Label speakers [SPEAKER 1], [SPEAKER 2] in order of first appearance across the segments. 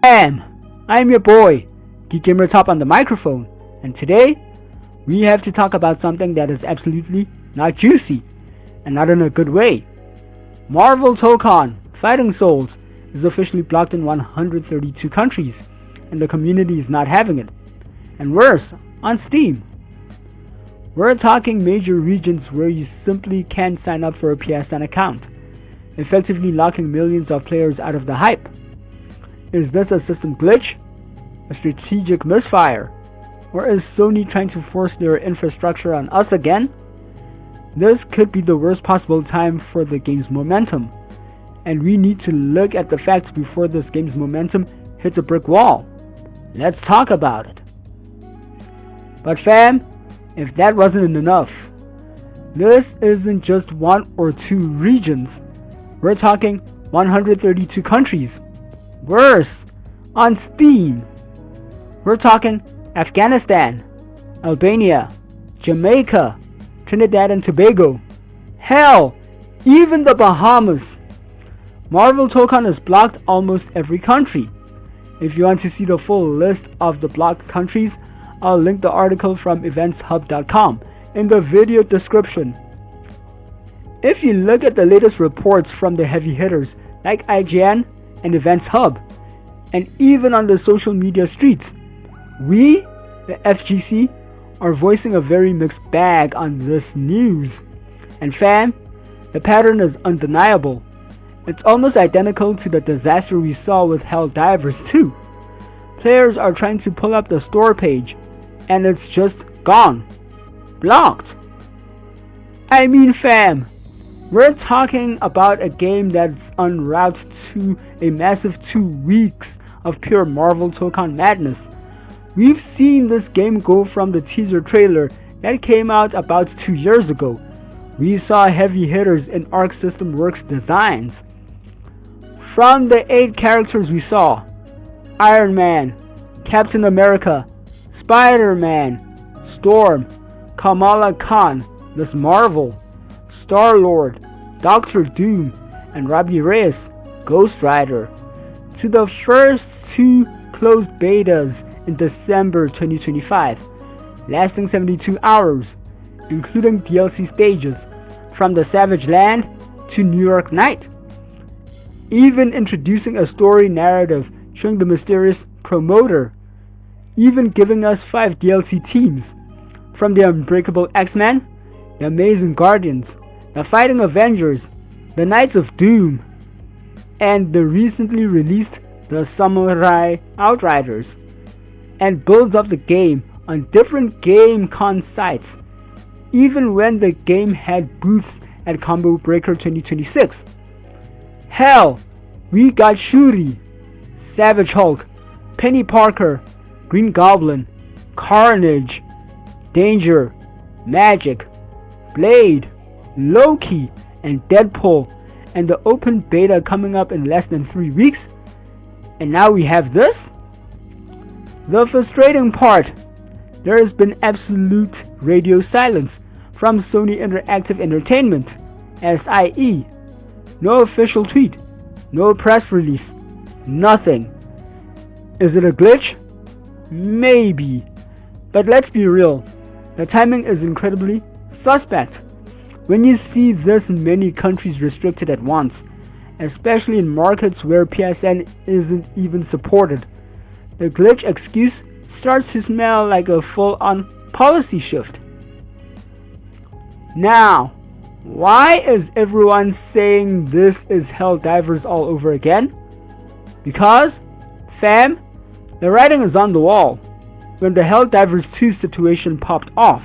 [SPEAKER 1] I'm your boy, GeekGhostGamerTop on the microphone, and today we have to talk about something that is absolutely not juicy, and not in a good way. Marvel Tōkon Fighting Souls is officially blocked in 132 countries, and the community is not having it. And worse, on Steam. We're talking major regions where you simply can't sign up for a PSN account, effectively locking millions of players out of the hype. Is this a system glitch? A strategic misfire? Or is Sony trying to force their infrastructure on us again? This could be the worst possible time for the game's momentum, and we need to look at the facts before this game's momentum hits a brick wall. Let's talk about it. But fam, if that wasn't enough, this isn't just one or two regions. We're talking 132 countries. Worse, on Steam. We're talking Afghanistan, Albania, Jamaica, Trinidad and Tobago. Hell, even the Bahamas. Marvel Tōkon is blocked almost every country. If you want to see the full list of the blocked countries, I'll link the article from EventHubs.com in the video description. If you look at the latest reports from the heavy hitters like IGN and EventHubs, and even on the social media streets, we, the FGC, are voicing a very mixed bag on this news. And fam, the pattern is undeniable. It's almost identical to the disaster we saw with Helldivers 2. Players are trying to pull up the store page, and it's just gone. Blocked. I mean fam, we're talking about a game that's en route to a massive 2 weeks of pure Marvel Tōkon madness. We've seen this game go from the teaser trailer that came out about 2 years ago. We saw heavy hitters in Arc System Works designs. From the 8 characters we saw, Iron Man, Captain America, Spider-Man, Storm, Kamala Khan, Ms. Marvel, Star-Lord, Doctor Doom, and Robbie Reyes, Ghost Rider, to the first 2 closed betas in December 2025, lasting 72 hours, including DLC stages from the Savage Land to New York Night, even introducing a story narrative showing the mysterious promoter, even giving us 5 DLC teams, from the Unbreakable X-Men, the Amazing Guardians, the Fighting Avengers, the Knights of Doom, and the recently released the Samurai Outriders, and builds up the game on different GameCon sites, even when the game had booths at Combo Breaker 2026. Hell, we got Shuri, Savage Hulk, Penny Parker, Green Goblin, Carnage, Danger, Magic, Blade, Loki, and Deadpool, and the open beta coming up in less than 3 weeks. And now we have this? The frustrating part, there has been absolute radio silence from Sony Interactive Entertainment, SIE. No official tweet, no press release, nothing. Is it a glitch? Maybe. But let's be real, the timing is incredibly suspect. When you see this many countries restricted at once, especially in markets where PSN isn't even supported, the glitch excuse starts to smell like a full-on policy shift. Now, why is everyone saying this is Helldivers all over again? Because, fam, the writing is on the wall. When the Helldivers 2 situation popped off,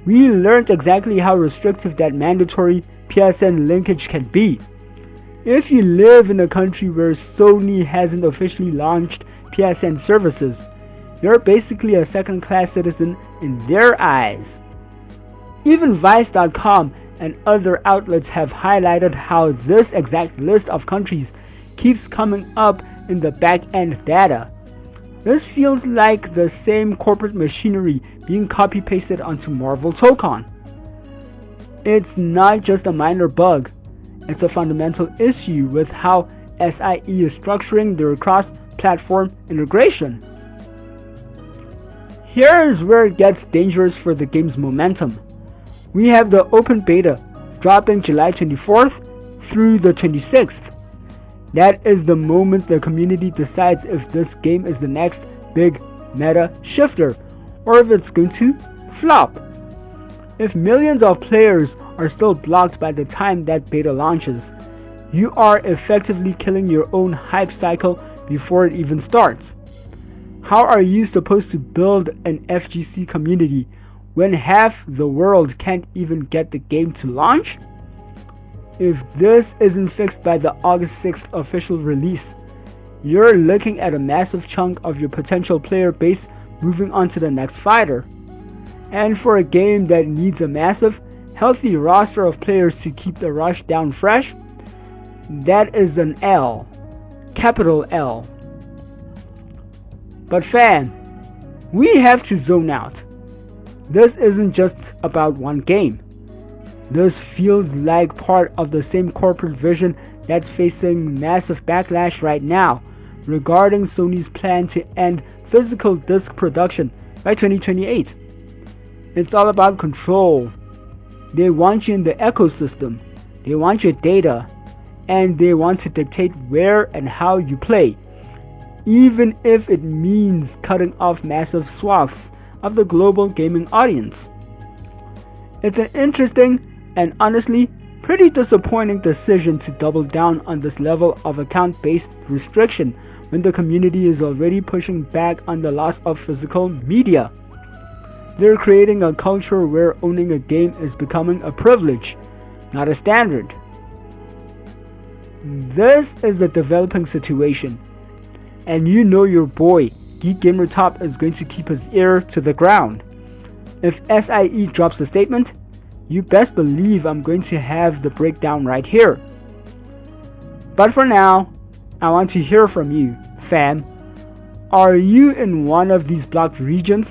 [SPEAKER 1] we learned exactly how restrictive that mandatory PSN linkage can be. If you live in a country where Sony hasn't officially launched PSN services, you're basically a second-class citizen in their eyes. Even Vice.com and other outlets have highlighted how this exact list of countries keeps coming up in the back-end data. This feels like the same corporate machinery being copy-pasted onto Marvel Tōkon. It's not just a minor bug, it's a fundamental issue with how SIE is structuring their cross cross-platform integration. Here is where it gets dangerous for the game's momentum. We have the open beta dropping July 24th through the 26th. That is the moment the community decides if this game is the next big meta shifter or if it's going to flop. If millions of players are still blocked by the time that beta launches, you are effectively killing your own hype cycle before it even starts. How are you supposed to build an FGC community when half the world can't even get the game to launch? If this isn't fixed by the August 6th official release, you're looking at a massive chunk of your potential player base moving on to the next fighter. And for a game that needs a massive, healthy roster of players to keep the rush down fresh, that is an L. Capital L. But fam, we have to zone out. This isn't just about one game. This feels like part of the same corporate vision that's facing massive backlash right now regarding Sony's plan to end physical disc production by 2028. It's all about control. They want you in the ecosystem, they want your data, and they want to dictate where and how you play, even if it means cutting off massive swaths of the global gaming audience. It's an interesting and honestly pretty disappointing decision to double down on this level of account-based restriction when the community is already pushing back on the loss of physical media. They're creating a culture where owning a game is becoming a privilege, not a standard. This is a developing situation, and you know your boy GeekGhostGamerTop is going to keep his ear to the ground. If SIE drops a statement, you best believe I'm going to have the breakdown right here. But for now, I want to hear from you, fam. Are you in one of these blocked regions?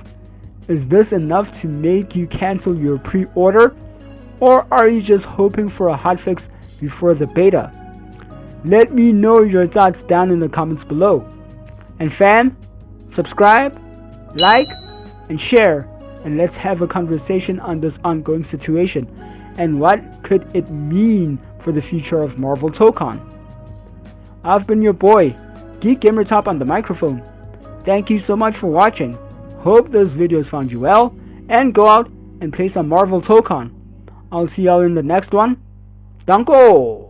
[SPEAKER 1] Is this enough to make you cancel your pre-order? Or are you just hoping for a hotfix before the beta? Let me know your thoughts down in the comments below. And fam, subscribe, like, and share, and let's have a conversation on this ongoing situation and what could it mean for the future of Marvel Tōkon. I've been your boy, GeekGhostGamerTop on the microphone. Thank you so much for watching. Hope this video has found you well, and go out and play some Marvel Tōkon. I'll see y'all in the next one. Danko!